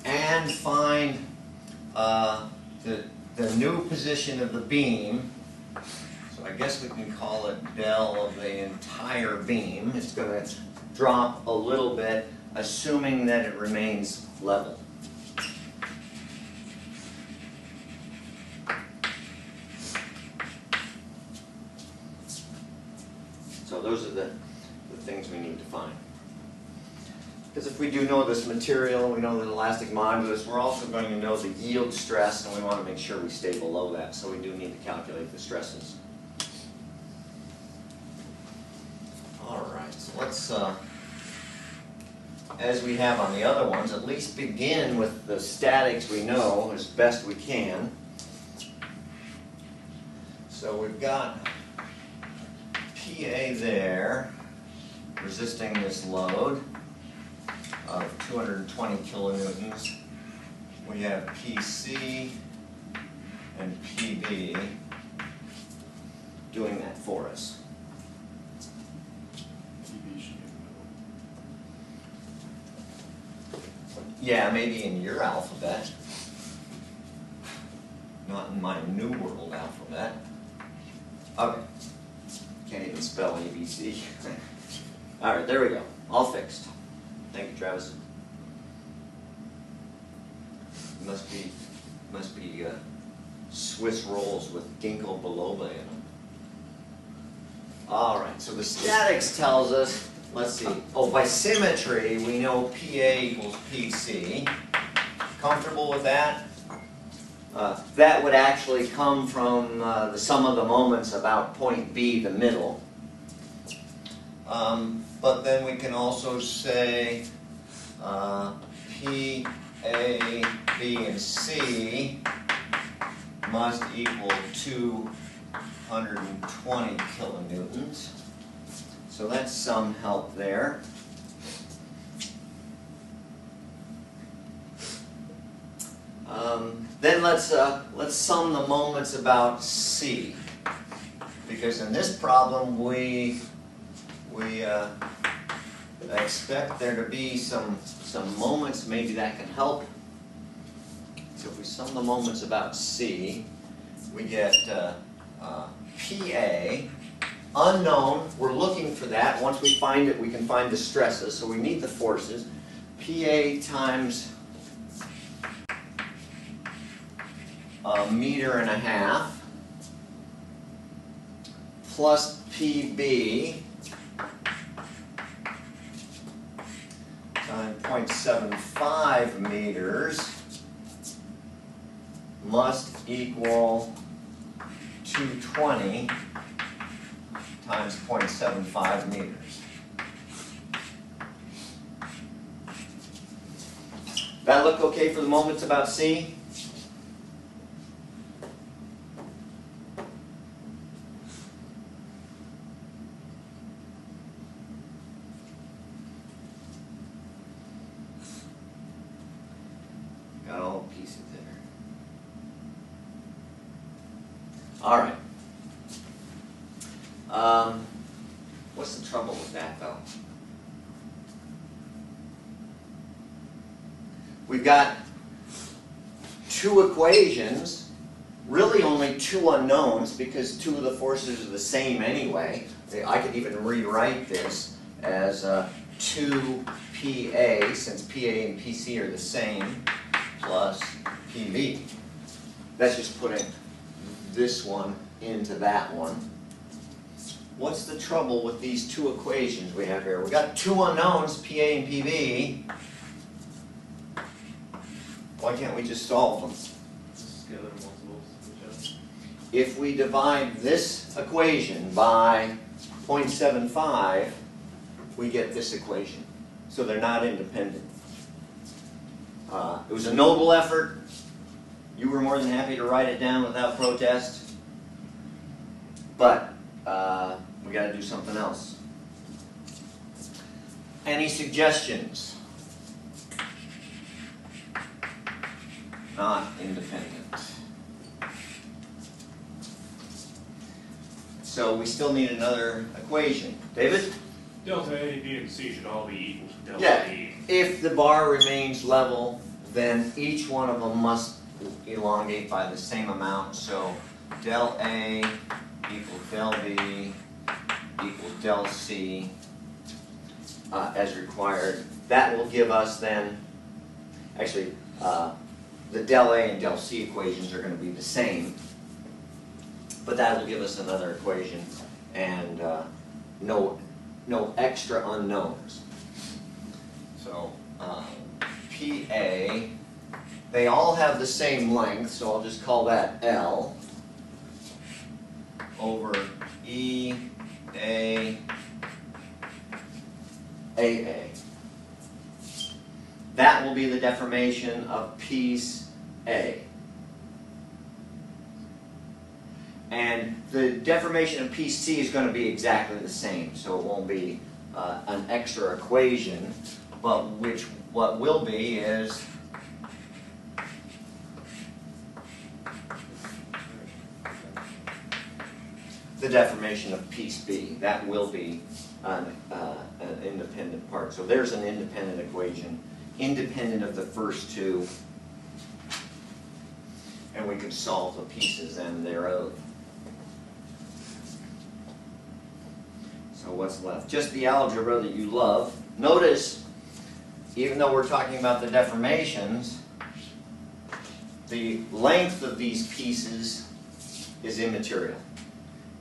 And find the new position of the beam. So I guess we can call it del of the entire beam. It's going to drop a little bit assuming that it remains level. So those are the things we need to find. Because if we do know this material, we know the elastic modulus, we're also going to know the yield stress, and we want to make sure we stay below that, so we do need to calculate the stresses. All right, so let's, as we have on the other ones, at least begin with the statics we know as best we can. So we've got PA there, resisting this load of 220 kilonewtons. We have PC and PB doing that for us. PB should be in the middle. Yeah, maybe in your alphabet. Not in my New World alphabet. Okay. Can't even spell ABC. All right, there we go. All fixed. Thank you, Travis. Must be Swiss rolls with ginkgo biloba in them. All right, so the statics tells us, let's see, oh, by symmetry, we know PA equals PC. Comfortable with that? That would actually come from the sum of the moments about point B, the middle. But then we can also say P, A, B, and C must equal 220 kilonewtons. So that's some help there. Then let's sum the moments about C, because in this problem we expect there to be some moments maybe that can help. So if we sum the moments about C, we get PA, unknown, we're looking for that. Once we find it, we can find the stresses, so we need the forces. PA times 1.5 meters plus PB times 0.75 meters must equal 220 times 0.75 meters. That look okay for the moments about C? Got all the pieces there. All right. What's the trouble with that, though? We've got two equations, really only two unknowns, because two of the forces are the same anyway. I could even rewrite this as 2PA, since PA and PC are the same, plus PV. That's just putting this one into that one. What's the trouble with these two equations we have here? We've got two unknowns, PA and PV. Why can't we just solve them? Scalar multiples. If we divide this equation by 0.75, we get this equation. So they're not independent. It was a noble effort. You were more than happy to write it down without protest. But we got to do something else. Any suggestions? Not independent. So we still need another equation. David? Delta A, B, and C should all be equal to delta Yeah. E. If the bar remains level, then each one of them must elongate by the same amount. So del A equals del B equals del C as required That will give us then, actually, the del A and del C equations are going to be the same, but that will give us another equation and no extra unknowns. So PA, they all have the same length, so I'll just call that L over EA AA. That will be the deformation of piece A. And the deformation of piece C is going to be exactly the same, so it won't be an extra equation, but what will be is the deformation of piece B. That will be an independent part. So there's an independent equation, independent of the first two, and we can solve the pieces then thereof. So what's left? Just the algebra that you love. Notice, even though we're talking about the deformations, the length of these pieces is immaterial.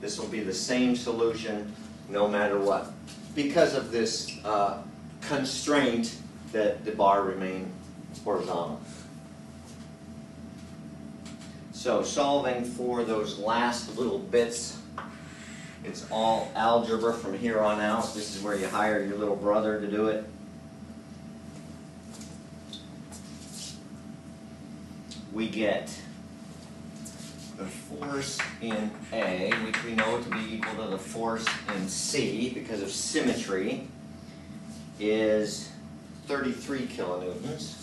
This will be the same solution no matter what, because of this constraint that the bar remain horizontal. So solving for those last little bits, it's all algebra from here on out. This is where you hire your little brother to do it. We get the force in A, which we know to be equal to the force in C because of symmetry, is 33 kilonewtons.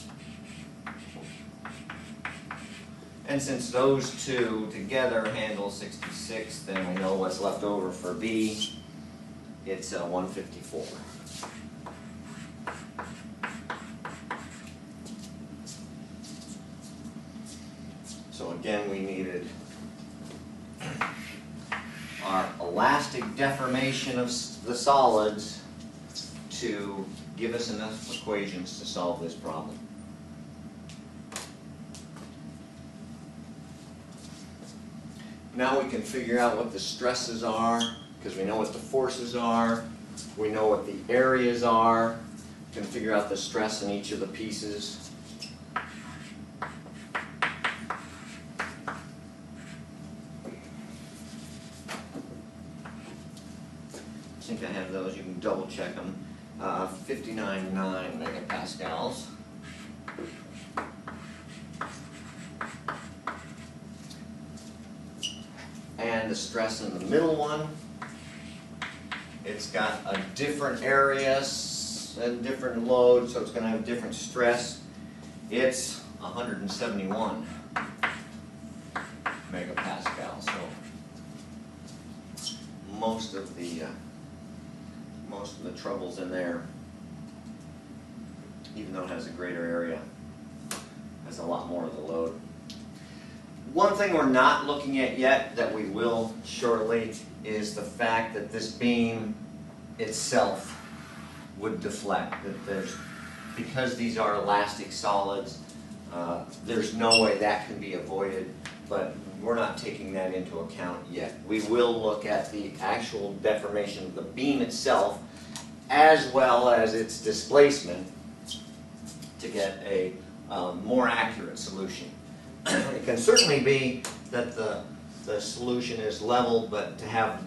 And since those two together handle 66, then we know what's left over for B. It's 154. So again, we needed our elastic deformation of the solids to give us enough equations to solve this problem. Now we can figure out what the stresses are, because we know what the forces are, we know what the areas are, we can figure out the stress in each of the pieces. I think I have those, you can double check them. 59.9 megapascals. And the stress in the middle one, it's got a different area and different load, so it's going to have different stress. It's 171 megapascals. So most of the trouble's in there, even though it has a greater area, has a lot more of the load. One thing we're not looking at yet that we will shortly is the fact that this beam itself would deflect. Because these are elastic solids, there's no way that can be avoided, but we're not taking that into account yet. We will look at the actual deformation of the beam itself as well as its displacement to get a more accurate solution. It can certainly be that the solution is level, but to have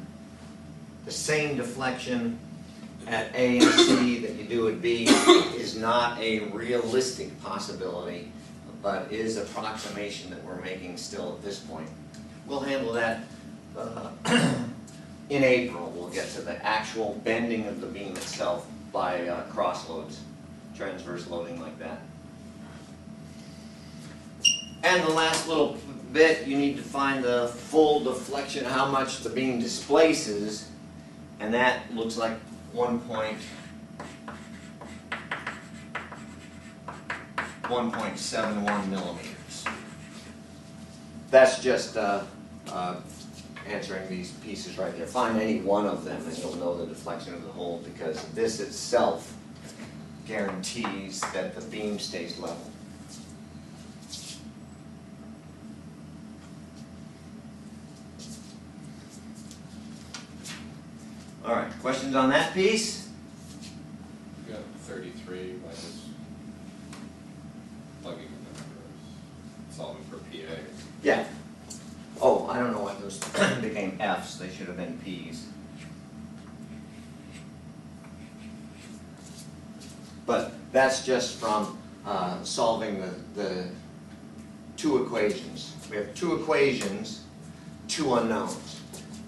the same deflection at A and C that you do at B is not a realistic possibility, but is an approximation that we're making still at this point. We'll handle that in April. We'll get to the actual bending of the beam itself by cross loads, transverse loading like that. And the last little bit, you need to find the full deflection, how much the beam displaces, and that looks like 1.71 millimeters. That's just answering these pieces right there. Find any one of them and you'll know the deflection of the whole, because this itself guarantees that the beam stays level. All right, questions on that piece? You got 33, why just plugging in the numbers, solving for PA? Yeah. Oh, I don't know why those became Fs. They should have been Ps. But that's just from solving the two equations. We have two equations, two unknowns.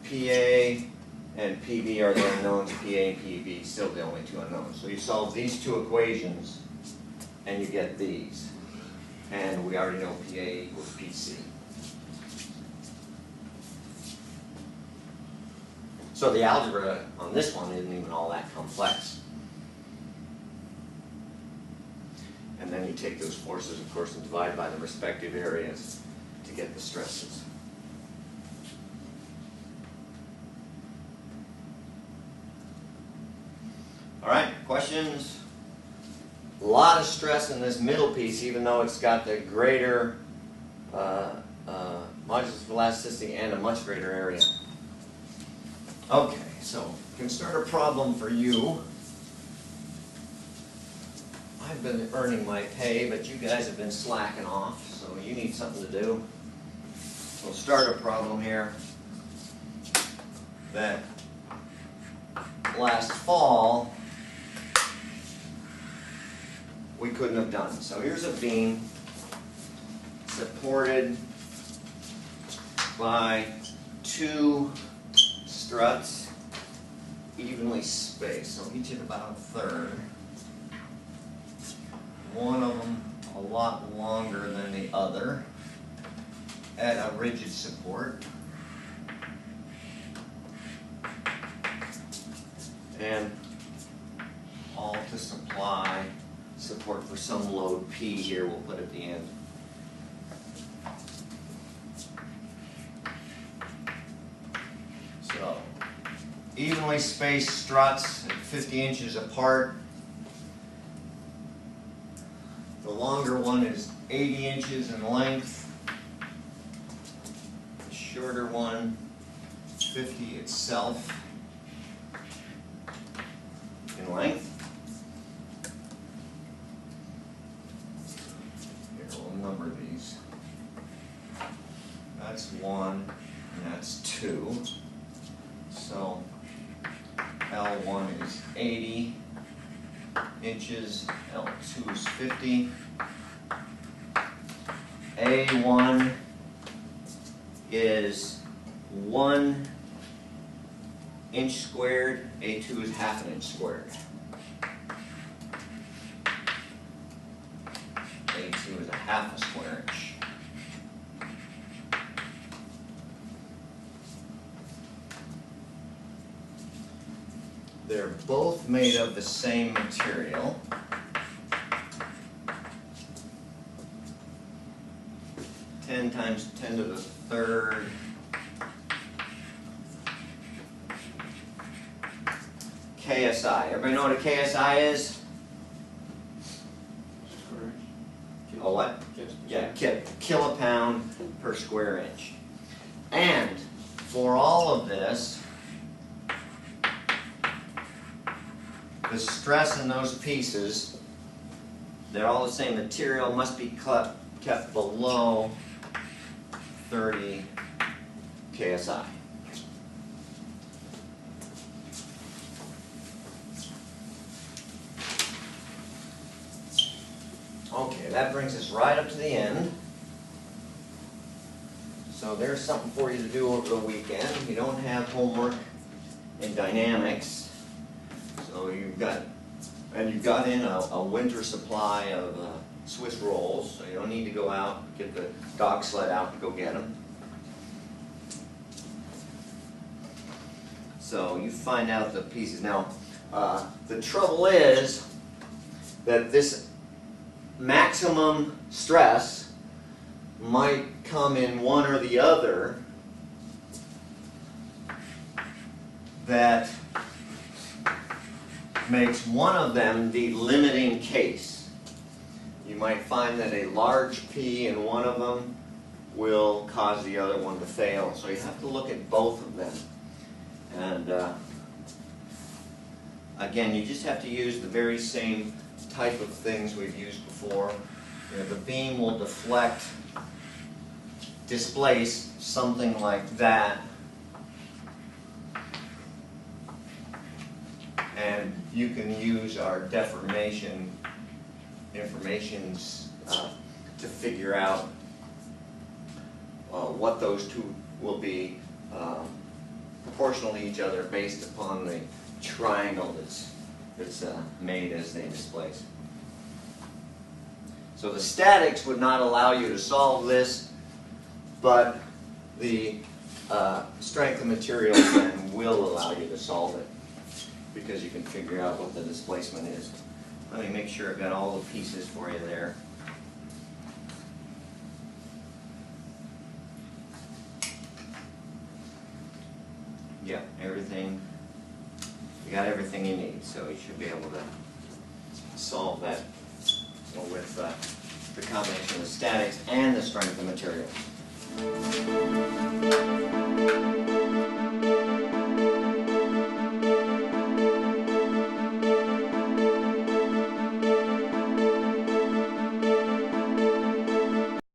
PA and PB are the unknowns. PA and PB still the only two unknowns. So you solve these two equations and you get these. And we already know PA equals PC. So the algebra on this one isn't even all that complex. And then you take those forces, of course, and divide by the respective areas to get the stresses. All right, questions? A lot of stress in this middle piece, even though it's got the greater modulus of elasticity and a much greater area. Okay, so we can start a problem for you. I've been earning my pay, but you guys have been slacking off, so you need something to do. We'll start a problem here that last fall we couldn't have done. So here's a beam supported by two struts evenly spaced, so each at about a third. One of them a lot longer than the other at a rigid support. And all to supply support for some load P here we'll put at the end. So, evenly spaced struts at 50 inches apart. The longer one is 80 inches in length. The shorter one, 50 itself in length. Here, we'll number these. That's 1 and that's 2. So L1 is 80 inches, L2 is 50. A1 is 1 inch squared, A2 is half an inch squared. A2 is a half a square inch. They're both made of the same material. Ten times 10 to the third KSI. Everybody know what a KSI is? Square inch. A what? Yeah, kilopound per square inch. And for all of this, the stress in those pieces, they're all the same material, must be kept below 30 KSI. Okay, that brings us right up to the end. So there's something for you to do over the weekend. You don't have homework in dynamics. So you've got in a winter supply of Swiss rolls, so you don't need to go out, get the dog sled out and go get them. So you find out the pieces. Now, the trouble is that this maximum stress might come in one or the other makes one of them the limiting case. You might find that a large P in one of them will cause the other one to fail. So you have to look at both of them. And again, you just have to use the very same type of things we've used before. You know, the beam will displace something like that. And you can use our deformation informations to figure out what those two will be proportional to each other based upon the triangle that's made as they displace. So the statics would not allow you to solve this, but the strength of materials then will allow you to solve it, because you can figure out what the displacement is. Let me make sure I've got all the pieces for you there. Yeah, everything, you got everything you need, so you should be able to solve that with the combination of the statics and the strength of materials.